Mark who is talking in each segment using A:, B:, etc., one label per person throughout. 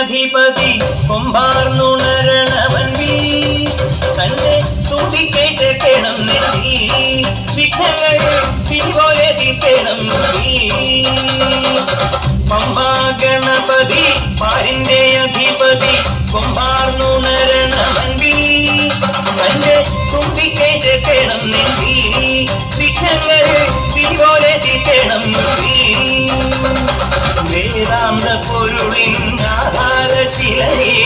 A: അധിപതി കൊമ്പാർന്നുണരണവൻവി തന്റെ തുമ്പിക്കൈ ചേർക്കണം നെല്ലി വിഘ്നങ്ങൾ പിരിപോലെ തീർക്കണം പമ്പാ ഗണപതി പാരിന്റെ അധിപതി കൊമ്പാർന്നുണരണവൻവി തന്റെ തുമ്പിക്കൈ ചേർക്കണം നെല്ലി വിഘ്നങ്ങൾ പിരിപോലെ തീർക്കണം വേദാന്ത പൊരുളിൻ ആധാരശിലയെ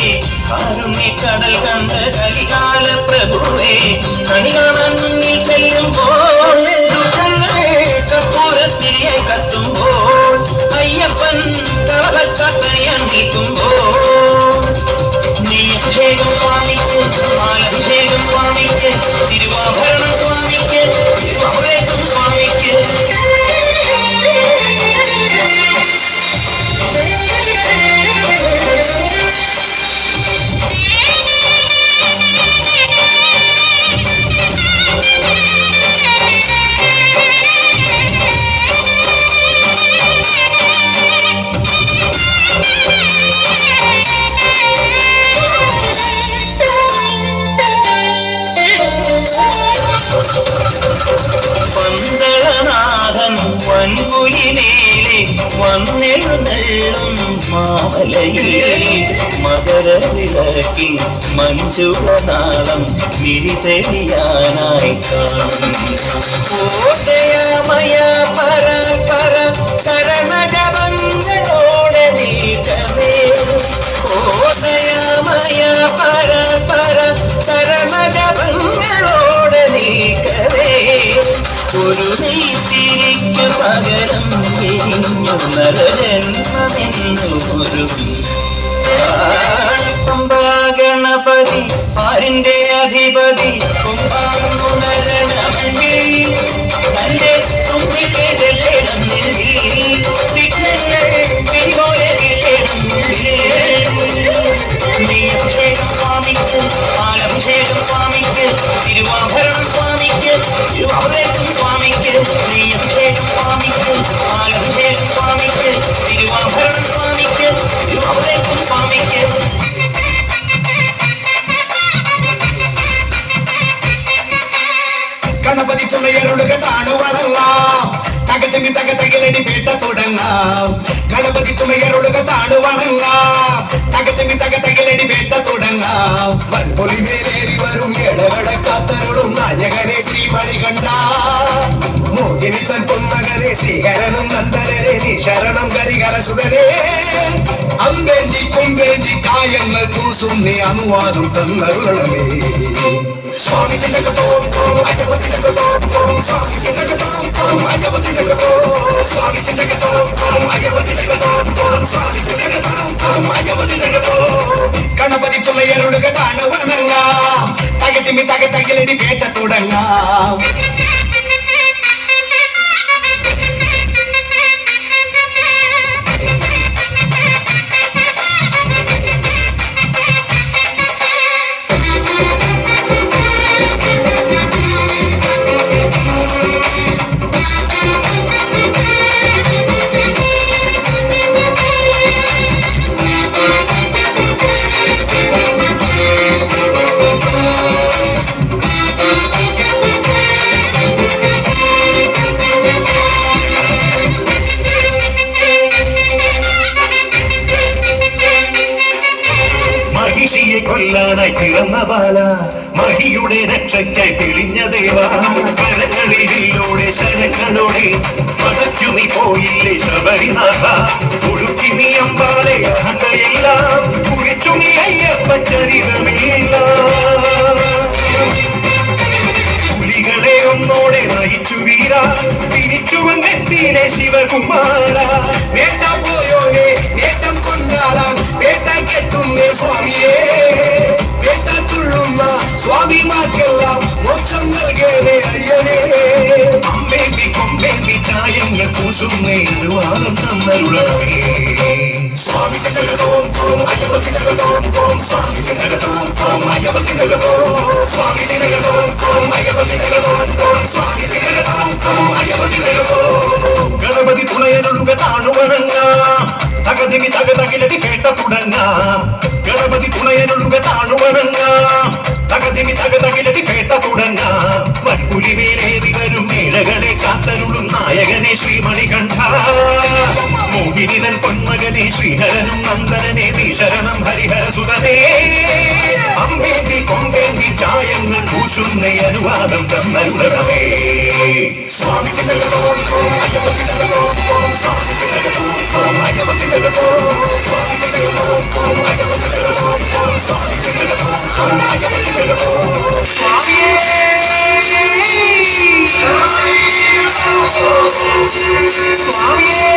A: കാരുണ്യ കടൽ കണ്ട കലികാല പ്രഭുവേ കണി കാണാൻ മുന്നിൽ ചെല്ലുമ്പോൾ ദുഃഖങ്ങൾ കർപ്പൂരത്തിരിയായി കത്തുമ്പോൾ അയ്യപ്പൻ കളഭക്കണിയാൻ നിൽക്കുമ്പോൾ നെയ്യഭിഷേകം സ്വാമിക്ക് പാലഭിഷേകം സ്വാമിക്ക് തിരുവാഭരണം സ്വാമിക്ക് തിരുവാഭരണം സ്വാമിക്ക് പന്തളനാഥൻ വൻപുലിമേലെ വന്നെഴുന്നള്ളും മാമലയിലെ മകരവിളക്കിൻ മഞ്ജുളനാളം മിഴിതെളിയാനായി കാണും ഓദയമയ പര പര കരണജപങ്ങളോടെ നീക്കമേ ഓദയമയ പര പര കരണജപങ്ങളോടെ നീക്കമേ ഒരു നെയ്ത്തിരിക്കു പകരം എരിഞ്ഞു നരജന്മമെന്നു ഒരു പമ്പാ ഗണപതി ആരിന്റെ അധിപതി കൊമ്പാർന്നുണരണമേ തന്റെ തുമ്പിക്കൈ ചേർക്കണം നെല്ലി വിഘ്നങ്ങൾ പിരിപോലെ തീർക്കണം നെയ്യഭിഷേകം സ്വാമിക്ക് പാലഭിഷേകം സ്വാമിക്ക് തിരുവാഭരണം സ്വാമിക്ക് തിരുവാഭരണം സ്വാമിക്ക് നെയ്യഭിഷേകം സ്വാമിക്ക് പാലഭിഷേകം സ്വാമിക്ക് തിരുവാഭരണം സ്വാമിക്ക് തിരുവാഭരണം സ്വാമിക്ക്
B: ഗണപതി തുണയരുളുക താണുവണങ്ങാം തകതമി തകതകിലടി പേട്ട തുടങ്ങാം ഗണപതി തുണയരുളുക താണുവണങ്ങാം തകതമി തകതകിലടി പേട്ട തുടങ്ങാം വൻപൊലിമേലേറി വരും എടകടക്കാത്തരുളും നായകനെ ശ്രീമണികണ്ഠ മോഹിനി തൻ പൊന്മകനെ ശ്രീകരനും നന്ദനരെ നീ ശരണം കരികരസുതനെ അമ്പേന്തി കൊമ്പേന്തി കായങ്ങൾ പൂസും നീ അനുവാദം തന്നരുളണമേ സ്വാമി തിലകത്തോം തോം അയ്യപ്പ തിലകത്തോം തോം സ്വാമി തിലകത്തോം തോം അയ്യപ്പ തിലകത്തോം സ്വാമി തിലകത്തോം തോം അയ്യപ്പ തിലകത്തോം തോം സ്വാമി തിലകത്തോം തോം അയ്യപ്പ തിലകത്തോം ഗണപതി തുണയരുളുക താണുവണങ്ങാം തകതിമി തകതകിലടി പേട്ട തുടങ്ങാം
C: കൊല്ലാനായി പിറന്ന ബാല മഹിയുടെ രക്ഷയ്ക്കായി തെളിഞ്ഞ ദേവ കരങ്ങളിലൂടെ ശരങ്ങളോടെ പടയ്ക്കുമി പോയില്ലേ ശബരിനാഥ ഒടുക്കി നീ അമ്പാലെ അഹന്തയെല്ലാം കുറിച്ചു നീ അയ്യപ്പ ചരിതമില്ല പുലികളെ ഒന്നോടെ നയിച്ചു വീര തിരിച്ചു വന്നെത്തിയിലെ ശിവകുമാര
B: വേട്ട പോയോനെ നേട്ടം കൊണ്ടാടാൻ വേട്ട കെട്ടുന്നേ സ്വാമിയേ വേട്ട തുള്ളുന്ന സ്വാമിമാർക്കെല്ലാം മോക്ഷം നൽകേനെ അയ്യനേ
C: അമ്പേന്തി കൊമ്പേന്തി ചായങ്ങൾ പൂശുന്നേ അനുവാദം തന്നരുളണമേ
B: സ്വാമി തിലകത്തോം തോം അയ്യപ്പ തിലകത്തോം തോം സ്വാമി തിലകത്തോം തോം അയ്യപ്പ തിലകത്തോം സ്വാമി തിലകത്തോം തോം അയ്യപ്പ തിലകത്തോം തോം സ്വാമി തിലകത്തോം തോം അയ്യപ്പ തിലകത്തോം
C: ഗണപതി തുണയരുളുക താണുവണങ്ങാം തകതിമി തകതകിലടി കേട്ട തുടങ്ങാം തന്മയനൊഴുക താണുവണങ്ങാം തകതിമി തകതകിലടി പേട്ട തുടങ്ങാം വൻപുലിമേലേറി വരും മേഴകളെ കാത്തരുളും നായകനെ ശ്രീമണികണ്ഠ മോഹിനിതൻ പൊന്മകനെ ശ്രീഹരനും നന്ദനനെ നീ ശരണം ഹരിഹര സുതനേ അമ്പേന്തി കൊമ്പേന്തി ചായങ്ങൾ പൂശുന്ന അനുവാദം തന്നരുളണമേ സ്വാമി
B: Swami